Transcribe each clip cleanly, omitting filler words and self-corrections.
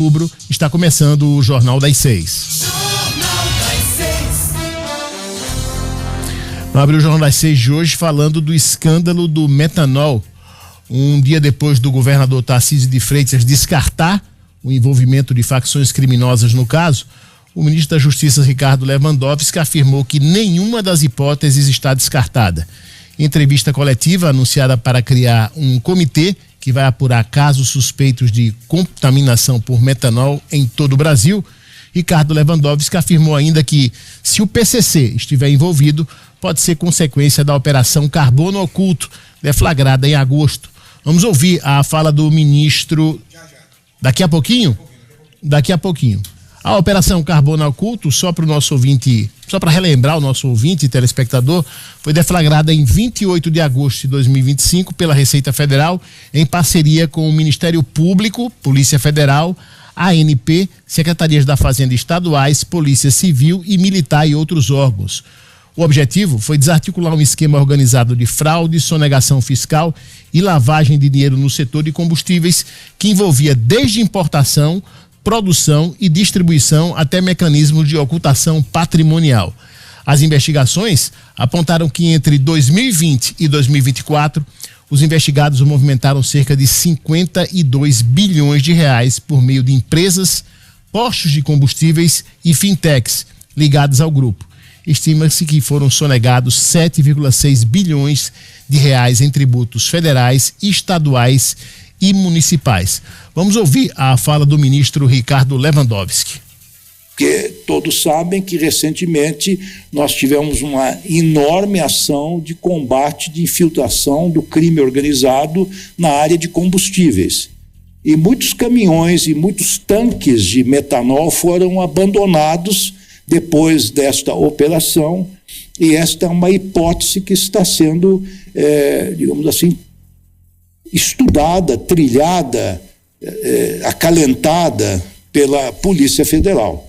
Outubro, está começando o Jornal das 6. Vamos abrir o Jornal das 6 de hoje falando do escândalo do metanol. Um dia depois do governador Tarcísio de Freitas descartar o envolvimento de facções criminosas no caso, o ministro da Justiça, Ricardo Lewandowski, afirmou que nenhuma das hipóteses está descartada. Em entrevista coletiva anunciada para criar um comitê que vai apurar casos suspeitos de contaminação por metanol em todo o Brasil, Ricardo Lewandowski afirmou ainda que, se o PCC estiver envolvido, pode ser consequência da Operação Carbono Oculto, deflagrada em agosto. Vamos ouvir a fala do ministro daqui a pouquinho? Daqui a pouquinho. A Operação Carbono Oculto, só para o nosso ouvinte, só para relembrar o nosso ouvinte e telespectador, foi deflagrada em 28 de agosto de 2025 pela Receita Federal, em parceria com o Ministério Público, Polícia Federal, ANP, Secretarias da Fazenda Estaduais, Polícia Civil e Militar e outros órgãos. O objetivo foi desarticular um esquema organizado de fraude, sonegação fiscal e lavagem de dinheiro no setor de combustíveis que envolvia desde importação, produção e distribuição até mecanismos de ocultação patrimonial. As investigações apontaram que entre 2020 e 2024, os investigados movimentaram cerca de 52 bilhões de reais por meio de empresas, postos de combustíveis e fintechs ligados ao grupo. Estima-se que foram sonegados 7,6 bilhões de reais em tributos federais, estaduais e municipais. Vamos ouvir a fala do ministro Ricardo Lewandowski. Porque todos sabem que recentemente nós tivemos uma enorme ação de combate de infiltração do crime organizado na área de combustíveis. E muitos caminhões e muitos tanques de metanol foram abandonados depois desta operação, e esta é uma hipótese que está sendo, digamos assim, estudada, trilhada, acalentada pela Polícia Federal.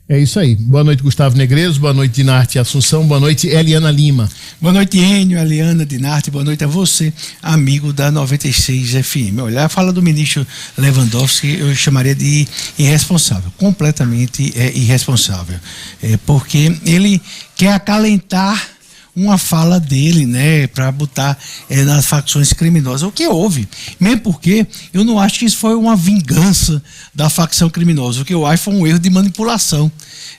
É isso aí. Boa noite, Gustavo Negreiros. Boa noite, Dinarte Assunção. Boa noite, Eliana Lima. Boa noite, Enio, Eliana, Dinarte. Boa noite a você, amigo da 96 FM. Olha, a fala do ministro Lewandowski eu chamaria de irresponsável, completamente irresponsável, porque ele quer acalentar uma fala dele, né, para botar nas facções criminosas. O que houve? Mesmo porque eu não acho que isso foi uma vingança da facção criminosa. O que eu acho foi um erro de manipulação.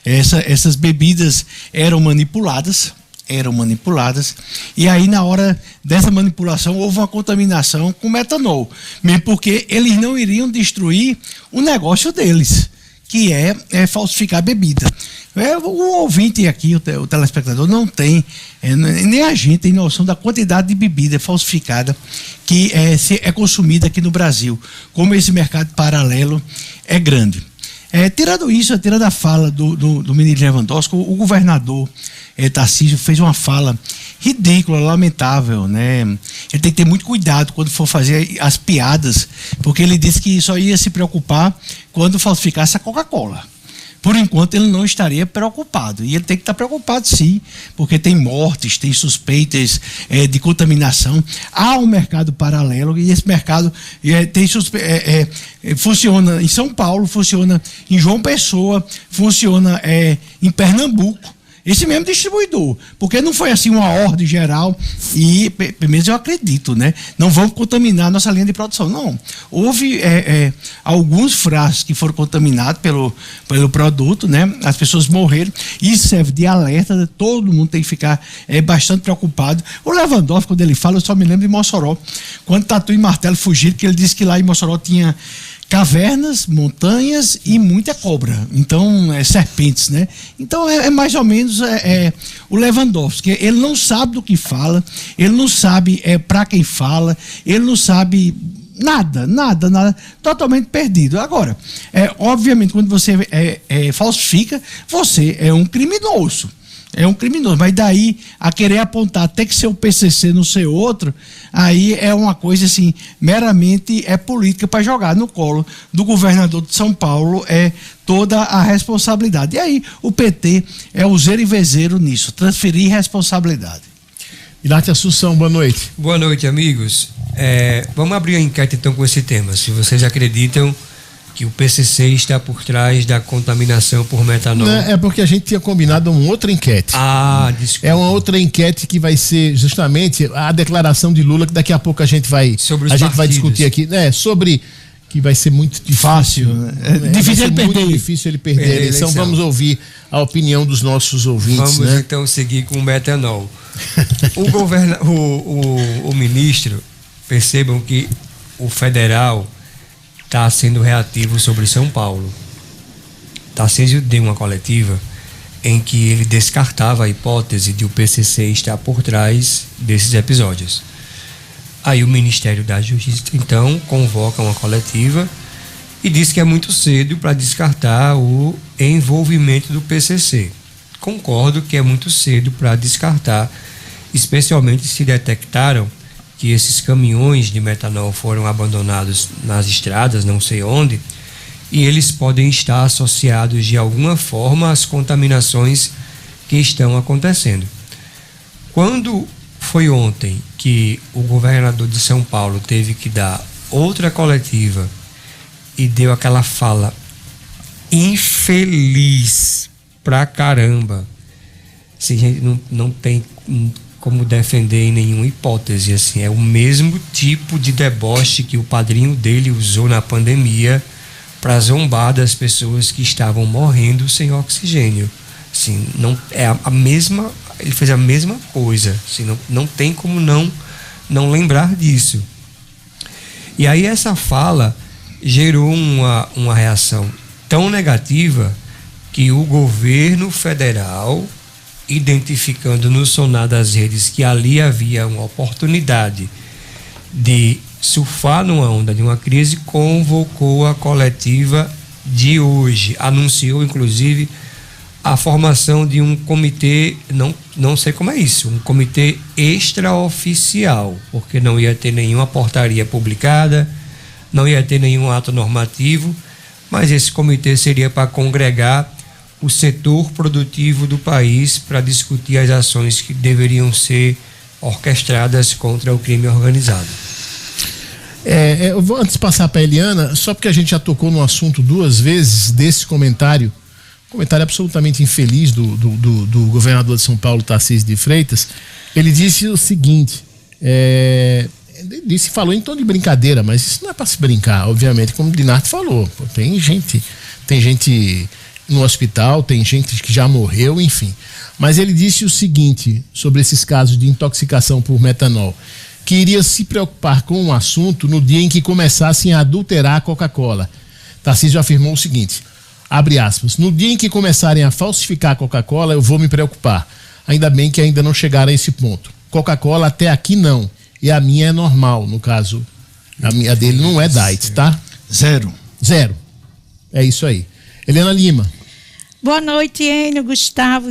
Essas bebidas eram manipuladas, e aí na hora dessa manipulação houve uma contaminação com metanol, mesmo porque eles não iriam destruir o negócio deles, que é falsificar bebida. O ouvinte aqui, o telespectador, não tem, nem a gente tem noção da quantidade de bebida falsificada que é consumida aqui no Brasil, como esse mercado paralelo é grande. Tirando a fala do ministro Lewandowski, o governador Tarcísio fez uma fala ridícula, lamentável, né? Ele tem que ter muito cuidado quando for fazer as piadas, porque ele disse que só ia se preocupar quando falsificasse a Coca-Cola. Por enquanto ele não estaria preocupado, e ele tem que estar preocupado sim, porque tem mortes, tem suspeitas de contaminação. Há um mercado paralelo, e esse mercado funciona em São Paulo, funciona em João Pessoa, funciona em Pernambuco. Esse mesmo distribuidor, porque não foi assim uma ordem geral e, pelo menos eu acredito, né? Não vamos contaminar a nossa linha de produção, não. Houve alguns frascos que foram contaminados pelo produto, né? As pessoas morreram, isso serve de alerta, todo mundo tem que ficar bastante preocupado. O Lewandowski, quando ele fala, eu só me lembro de Mossoró, quando Tatu e Martelo fugiram, que ele disse que lá em Mossoró tinha cavernas, montanhas e muita cobra, então serpentes, né? Então é mais ou menos o Lewandowski, ele não sabe do que fala, ele não sabe para quem fala, ele não sabe nada, totalmente perdido. Agora, obviamente quando você falsifica, você é um criminoso. Mas daí a querer apontar até que ser o PCC não ser outro, aí é uma coisa assim, meramente política para jogar no colo do governador de São Paulo toda a responsabilidade. E aí o PT é o zero e vezeiro nisso, transferir responsabilidade. Dinarte Assunção, boa noite. Boa noite, amigos. Vamos abrir a enquete então com esse tema. Se vocês acreditam que o PCC está por trás da contaminação por metanol. Não, é porque a gente tinha combinado uma outra enquete. Desculpa. É uma outra enquete que vai ser justamente a declaração de Lula, que daqui a pouco a gente vai discutir aqui, né? Sobre que vai ser muito difícil. Fácil. Difícil ele perder. Muito difícil ele perder a eleição. Vamos ouvir a opinião dos nossos ouvintes. Vamos então seguir com o metanol. O ministro, percebam que o federal está sendo reativo sobre São Paulo. Tarcísio deu uma coletiva em que ele descartava a hipótese de o PCC estar por trás desses episódios. Aí o Ministério da Justiça, então, convoca uma coletiva e diz que é muito cedo para descartar o envolvimento do PCC. Concordo que é muito cedo para descartar, especialmente se detectaram que esses caminhões de metanol foram abandonados nas estradas, não sei onde, e eles podem estar associados de alguma forma às contaminações que estão acontecendo. Quando foi ontem que o governador de São Paulo teve que dar outra coletiva e deu aquela fala infeliz pra caramba, assim, a gente não tem como defender em nenhuma hipótese, assim, é o mesmo tipo de deboche que o padrinho dele usou na pandemia para zombar das pessoas que estavam morrendo sem oxigênio. Assim, não é a mesma, ele fez a mesma coisa, assim, não tem como não lembrar disso. E aí essa fala gerou uma reação tão negativa que o governo federal, identificando no sonar das redes que ali havia uma oportunidade de surfar numa onda de uma crise, convocou a coletiva de hoje, anunciou inclusive a formação de um comitê, não sei como é isso, um comitê extraoficial, porque não ia ter nenhuma portaria publicada, não ia ter nenhum ato normativo, mas esse comitê seria para congregar o setor produtivo do país para discutir as ações que deveriam ser orquestradas contra o crime organizado. Eu vou antes passar para a Eliana, só porque a gente já tocou no assunto duas vezes desse comentário absolutamente infeliz do governador de São Paulo, Tarcísio de Freitas. Ele disse o seguinte, falou em tom de brincadeira, mas isso não é para se brincar, obviamente, como o Dinardo falou. Pô, tem gente no hospital, tem gente que já morreu, enfim. Mas ele disse o seguinte sobre esses casos de intoxicação por metanol, que iria se preocupar com o assunto no dia em que começassem a adulterar a Coca-Cola. Tarcísio afirmou o seguinte, abre aspas, no dia em que começarem a falsificar a Coca-Cola, eu vou me preocupar. Ainda bem que ainda não chegaram a esse ponto. Coca-Cola até aqui não, e a minha é normal, no caso, a dele não é diet, tá? Zero. É isso aí. Helena Lima. Boa noite, Enio, Gustavo,